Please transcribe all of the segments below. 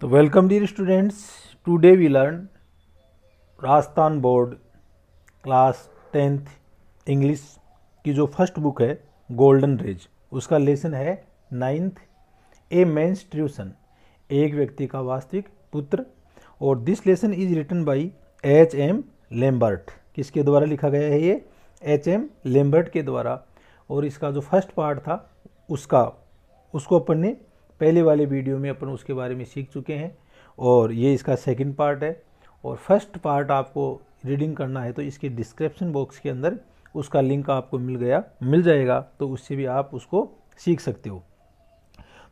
तो welcome dear students, today we learn Rajasthan board class 10th English की जो first book है गोल्डन रेज, उसका लेसन है 9th ए मेंस ट्यूशन, एक व्यक्ति का वास्तविक पुत्र। और this lesson is written by H.M. Lambert. किसके द्वारा लिखा गया है ये? H.M. लेम्बर्ट के द्वारा। और इसका जो फर्स्ट पार्ट था उसको अपन ने पहले वाले वीडियो में अपन उसके बारे में सीख चुके हैं, और ये इसका सेकंड पार्ट है। और फर्स्ट पार्ट आपको रीडिंग करना है तो इसके डिस्क्रिप्शन बॉक्स के अंदर उसका लिंक आपको मिल जाएगा, तो उससे भी आप उसको सीख सकते हो।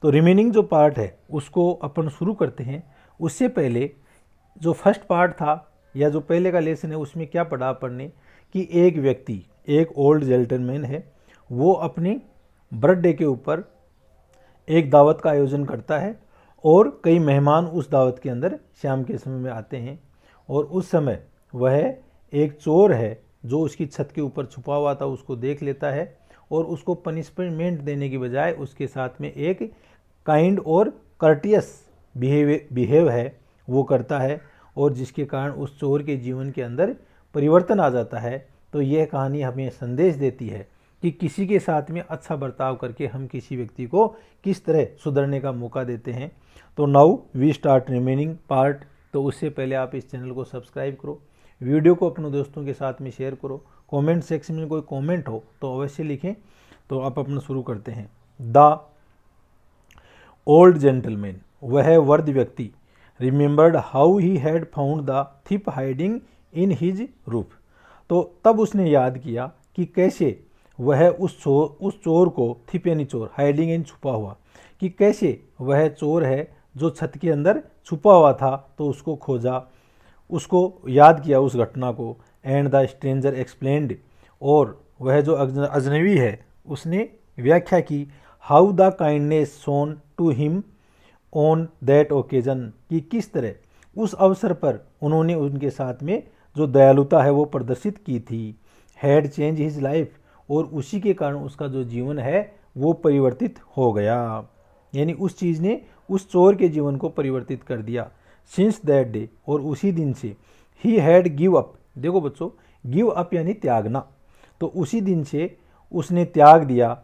तो रिमेनिंग जो पार्ट है उसको अपन शुरू करते हैं। उससे पहले जो फर्स्ट पार्ट था या जो पहले का लेसन है उसमें क्या पढ़ा अपन ने कि एक व्यक्ति, एक ओल्ड जेंटलमैन है, वो अपनी बर्थडे के ऊपर एक दावत का आयोजन करता है और कई मेहमान उस दावत के अंदर शाम के समय में आते हैं। और उस समय वह एक चोर है जो उसकी छत के ऊपर छुपा हुआ था उसको देख लेता है और उसको पनिशमेंट देने की बजाय उसके साथ में एक काइंड और कर्टियस बिहेव है वो करता है, और जिसके कारण उस चोर के जीवन के अंदर परिवर्तन आ जाता है। तो यह कहानी हमें संदेश देती है कि किसी के साथ में अच्छा बर्ताव करके हम किसी व्यक्ति को किस तरह सुधरने का मौका देते हैं। तो now we start remaining part. तो उससे पहले आप इस चैनल को सब्सक्राइब करो, वीडियो को अपने दोस्तों के साथ में शेयर करो, कमेंट सेक्शन में कोई कमेंट हो तो अवश्य लिखें। तो आप अपना शुरू करते हैं। द ओल्ड जेंटलमैन, वह वृद्ध व्यक्ति, remembered how he had found the thief hiding in his roof. तो तब उसने याद किया कि कैसे वह उस चोर को, थिप यानी चोर, हाइडिंग इन छुपा हुआ, कि कैसे वह चोर है जो छत के अंदर छुपा हुआ था, तो उसको खोजा, उसको याद किया उस घटना को। एंड द स्ट्रेंजर एक्सप्लेन्ड, और वह जो अजनबी है उसने व्याख्या की, how the kindness shown to him on that occasion, कि किस तरह उस अवसर पर उन्होंने उनके साथ में जो दयालुता है वो प्रदर्शित की थी। हैड चेंज हिज लाइफ, और उसी के कारण उसका जो जीवन है वो परिवर्तित हो गया, यानी उस चीज़ ने उस चोर के जीवन को परिवर्तित कर दिया। सिंस दैट डे, और उसी दिन से, ही हैड गिव अप, देखो बच्चों, गिव अप यानी त्यागना, तो उसी दिन से उसने त्याग दिया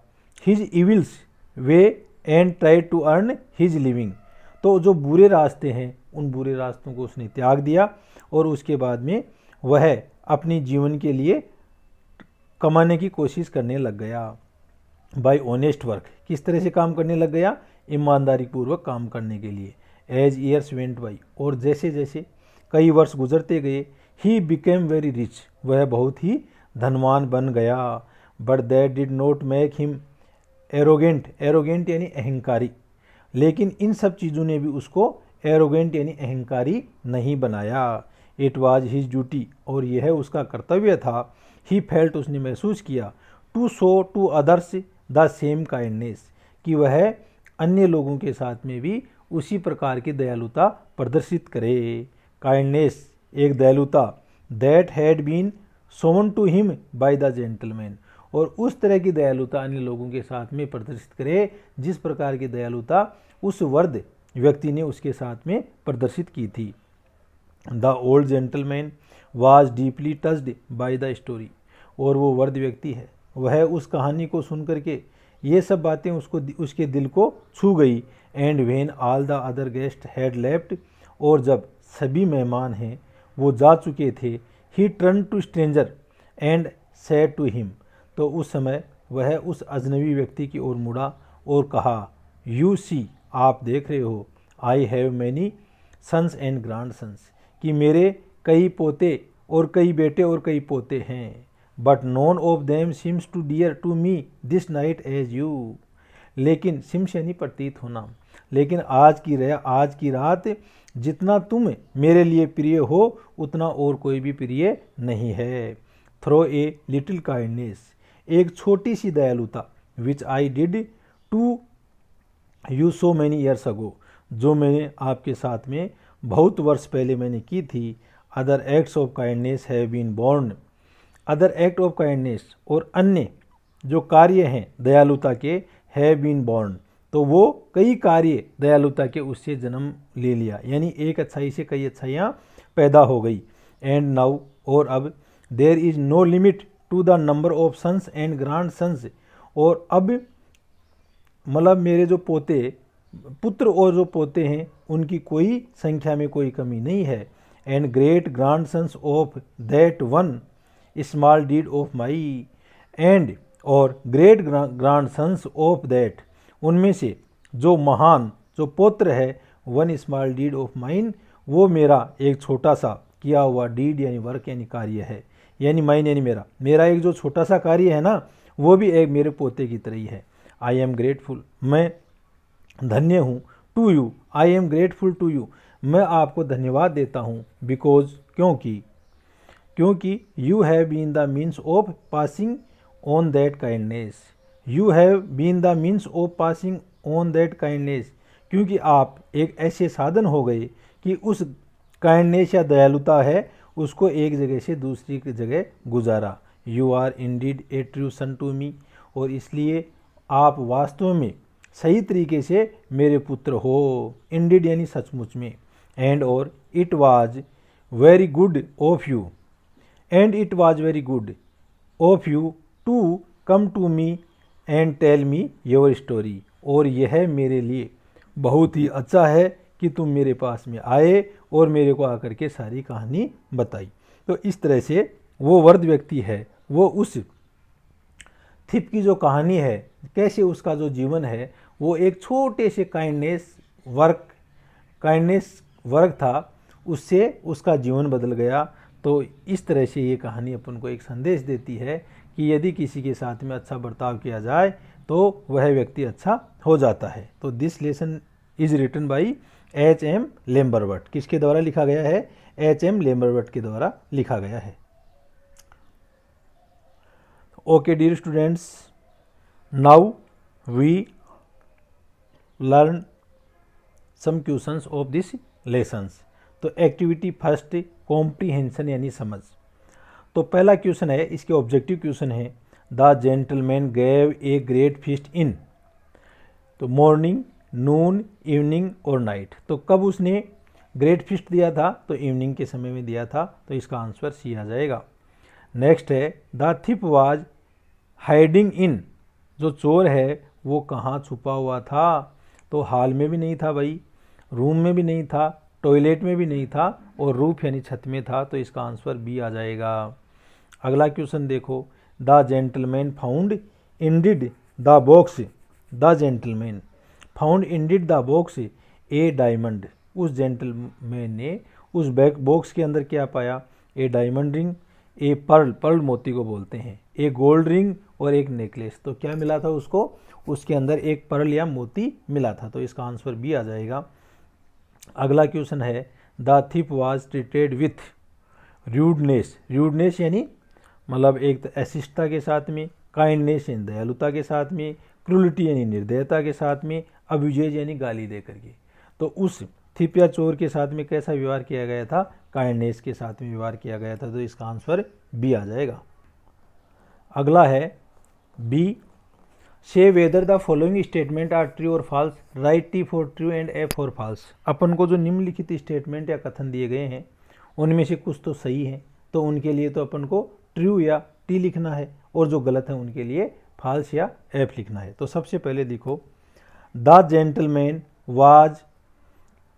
his evils way and try to earn his living, तो जो बुरे रास्ते हैं उन बुरे रास्तों को उसने त्याग दिया और उसके बाद में वह अपनी जीवन के लिए कमाने की कोशिश करने लग गया। बाय ऑनेस्ट वर्क, किस तरह से काम करने लग गया? ईमानदारी पूर्वक काम करने के लिए। एज ईयर्स वेंट बाई, और जैसे जैसे कई वर्ष गुजरते गए, ही बिकेम वेरी रिच, वह बहुत ही धनवान बन गया। But that did not make him arrogant, arrogant यानी अहंकारी, लेकिन इन सब चीज़ों ने भी उसको एरोगेंट यानी अहंकारी नहीं बनाया। इट वॉज हिज ड्यूटी, और यह उसका कर्तव्य था। ही फेल्ट, उसने महसूस किया, to show to others the same kindness, कि वह अन्य लोगों के साथ में भी उसी प्रकार की दयालुता प्रदर्शित करे। काइंडनेस, एक दयालुता, that had been shown to him by the gentleman, और उस तरह की दयालुता अन्य लोगों के साथ में प्रदर्शित करे जिस प्रकार की दयालुता उस वृद्ध व्यक्ति ने उसके साथ में प्रदर्शित की थी। The old gentleman was deeply touched by the story, और वो वृद्ध व्यक्ति है, वह उस कहानी को सुन करके ये सब बातें उसके दिल को छू गई। And when all the other guest had left, और जब सभी मेहमान हैं वो जा चुके थे, he turn to stranger and said to him, तो उस समय वह उस अजनबी व्यक्ति की ओर मुड़ा और कहा, यू सी, आप देख रहे हो, I have many sons and grand sons, कि मेरे कई पोते और कई बेटे और कई पोते हैं। But none of them seems to dear to me this night as you, लेकिन सिम्स यानी प्रतीत होना, लेकिन आज की रात जितना तुम मेरे लिए प्रिय हो उतना और कोई भी प्रिय नहीं है। थ्रो ए लिटिल काइंडनेस, एक छोटी सी दयालुता, which I did to you so many years ago, जो मैंने आपके साथ में बहुत वर्ष पहले मैंने की थी। Other acts of kindness have been born, other act of kindness, और अन्य जो कार्य हैं दयालुता के, हैव बीन बॉर्न, तो वो कई कार्य दयालुता के उससे जन्म ले लिया, यानी एक अच्छाई से कई अच्छाइयाँ पैदा हो गई। एंड नाउ, और अब, there is no limit to the number of sons and grand sons, और अब मतलब मेरे जो पुत्र और जो पोते हैं उनकी कोई संख्या में कोई कमी नहीं है। And great grandsons of that one small deed of my, and और great grandsons of that, उनमें से जो महान जो पुत्र है, one small deed of mine, वो मेरा एक छोटा सा किया हुआ डीड यानी वर्क यानी कार्य है, यानी माइन यानी मेरा एक जो छोटा सा कार्य है ना, वो भी एक मेरे पोते की तरह ही है। आई एम ग्रेटफुल, मैं धन्य हूँ, to you, I am grateful to you, मैं आपको धन्यवाद देता हूँ, बिकॉज, क्योंकि you have been the means of passing on that kindness, you have been the means of passing on that kindness, क्योंकि आप एक ऐसे साधन हो गए कि उस काइंडनेस या दयालुता है उसको एक जगह से दूसरी जगह गुजारा। You are indeed a true son to me, और इसलिए आप वास्तव में सही तरीके से मेरे पुत्र हो, इंडीड यानी सचमुच में। एंड और it was very good of you, and it was very good of you to come to me and tell me your story, और यह मेरे लिए बहुत ही अच्छा है कि तुम मेरे पास में आए और मेरे को आकर के सारी कहानी बताई। तो इस तरह से वो वृद्ध व्यक्ति है, वो उस थिप की जो कहानी है, कैसे उसका जो जीवन है वो एक छोटे से काइंडनेस वर्क था, उससे उसका जीवन बदल गया। तो इस तरह से ये कहानी अपन को एक संदेश देती है कि यदि किसी के साथ में अच्छा बर्ताव किया जाए तो वह व्यक्ति अच्छा हो जाता है। तो this lesson is written by H.M. Lambert, किसके द्वारा लिखा गया है? H.M. लेम्बरवर्ट के द्वारा लिखा गया है। Okay dear students, now we learn some questions of this lessons. तो एक्टिविटी फर्स्ट, कॉम्प्रीहेंशन यानी समझ। तो पहला क्वेश्चन है, इसके ऑब्जेक्टिव क्वेश्चन है, the gentleman gave a great feast in, तो मॉर्निंग, नून, इवनिंग और नाइट। तो कब उसने ग्रेट फीस्ट दिया था? तो इवनिंग के समय में दिया था, तो इसका आंसर सी आ जाएगा। नेक्स्ट है, the thief was hiding in, जो चोर है वो कहाँ छुपा हुआ था? तो हॉल में भी नहीं था भाई, रूम में भी नहीं था, टॉयलेट में भी नहीं था, और रूफ यानी छत में था, तो इसका आंसर बी आ जाएगा। अगला क्वेश्चन देखो, the gentleman found indeed the box, the gentleman found indeed the box A diamond, उस जेंटलमैन ने उस बॉक्स के अंदर क्या पाया? ए डायमंड रिंग, ए पर्ल मोती को बोलते हैं, ए गोल्ड रिंग और एक नेकलेस। तो क्या मिला था उसको? उसके अंदर एक पर्ल या मोती मिला था, तो इसका आंसर बी आ जाएगा। अगला क्वेश्चन है, the thief was treated with rudeness, rudeness यानी मतलब एक अशिष्टता के साथ में, काइंडनेस यानी दयालुता के साथ में, क्रूलिटी यानी निर्दयता के साथ में, अब्यूजेज यानी गाली दे करके। तो उस थिप या चोर के साथ में कैसा व्यवहार किया गया था? काइंडनेस के साथ में व्यवहार किया गया था, तो इसका आंसर बी आ जाएगा। अगला है B, say whether the following statement are true और false, write T for true and F for false. अपन को जो निम्नलिखित स्टेटमेंट या कथन दिए गए हैं उनमें से कुछ तो सही है, तो उनके लिए तो अपन को ट्रू या टी लिखना है, और जो गलत है उनके लिए फॉल्स या एफ लिखना है। तो सबसे पहले देखो, the gentleman was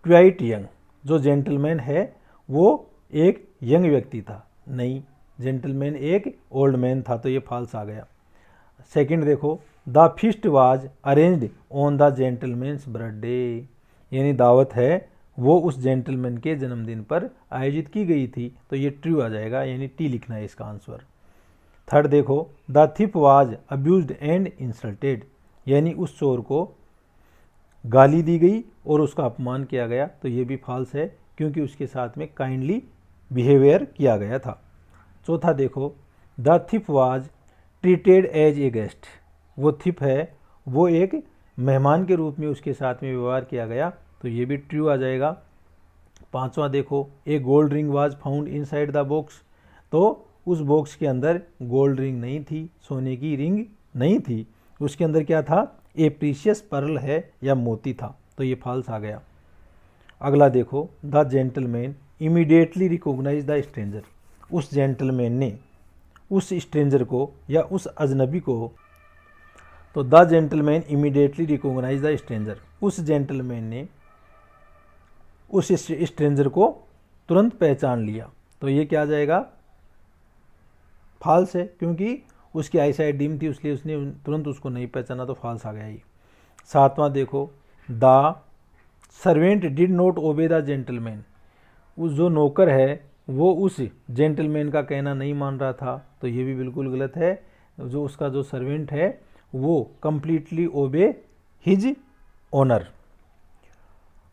quite young, जो जेंटलमैन है वो एक यंग व्यक्ति था, नहीं, जेंटलमैन एक ओल्ड मैन था, तो ये फॉल्स आ गया। सेकंड देखो, the feast was arranged on the gentleman's birthday, यानी दावत है वो उस जेंटलमैन के जन्मदिन पर आयोजित की गई थी, तो ये ट्रू आ जाएगा, यानी टी लिखना है इसका आंसर। थर्ड देखो, the thief was abused and insulted, यानी उस चोर को गाली दी गई और उसका अपमान किया गया, तो ये भी फॉल्स है, क्योंकि उसके साथ में काइंडली बिहेवियर किया गया था। चौथा देखो, the thief was treated as a guest, वो थिप है वो एक मेहमान के रूप में उसके साथ में व्यवहार किया गया, तो ये भी ट्रू आ जाएगा। पांचवा देखो, a gold ring was found inside the box, तो उस बॉक्स के अंदर गोल्ड रिंग नहीं थी, सोने की रिंग नहीं थी, उसके अंदर क्या था? ए प्रीशियस पर्ल है या मोती था, तो ये फॉल्स आ गया। अगला देखो, the gentleman immediately recognise the stranger. उस जेंटलमैन ने उस स्ट्रेंजर को या उस अजनबी को, तो the gentleman immediately recognise the stranger, उस जेंटलमैन ने उस स्ट्रेंजर को तुरंत पहचान लिया, तो ये क्या आ जाएगा, फॉल्स है, क्योंकि उसकी आई साइट डिम थी इसलिए उसने तुरंत उसको नहीं पहचाना, तो फॉल्स आ गया ये। सातवां देखो, the servant did not obey the gentleman. उस जो नौकर है वो उस जेंटलमैन का कहना नहीं मान रहा था, तो ये भी बिल्कुल गलत है। जो उसका जो सर्वेंट है वो कंप्लीटली ओबे हिज ओनर।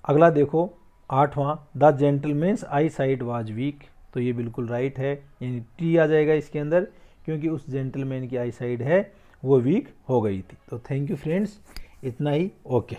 अगला देखो, आठवां, the gentleman's eyesight was weak, तो ये बिल्कुल राइट है, यानी टी आ जाएगा इसके अंदर, क्योंकि उस जेंटलमैन की आई साइट है वो वीक हो गई थी। तो थैंक यू फ्रेंड्स, इतना ही, ओके।